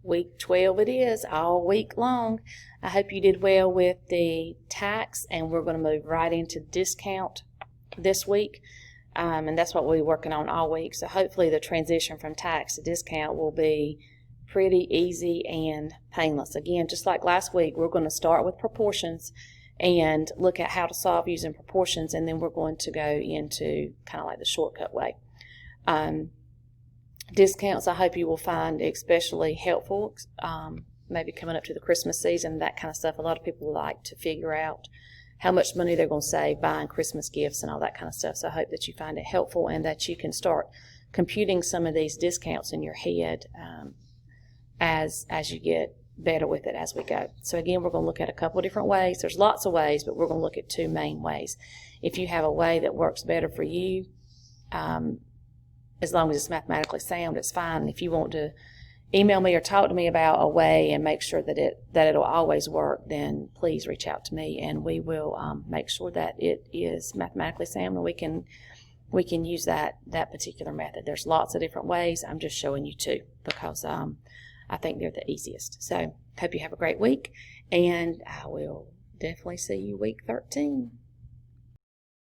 Week 12 it is, all week long. I hope you did well with the tax, and we're going to move right into discount this week. And that's what we'll be working on all week. So hopefully the transition from tax to discount will be pretty easy and painless. Again, just like last week, we're going to start with proportions and look at how to solve using proportions, and then we're going to go into kind of like the shortcut way. Discounts, I hope you will find especially helpful, maybe coming up to the Christmas season, that kind of stuff. A lot of people like to figure out how much money they're going to save buying Christmas gifts and all that kind of stuff. So I hope that you find it helpful and that you can start computing some of these discounts in your head as you get better with it as we go. So again, we're going to look at a couple of different ways. There's lots of ways, but we're going to look at two main ways. If you have a way that works better for you, as long as it's mathematically sound, it's fine. And if you want to email me or talk to me about a way and make sure that it'll always work, then please reach out to me, and we will make sure that it is mathematically sound, and we can use that particular method. There's lots of different ways. I'm just showing you two because I think they're the easiest. So hope you have a great week, and I will definitely see you week 13.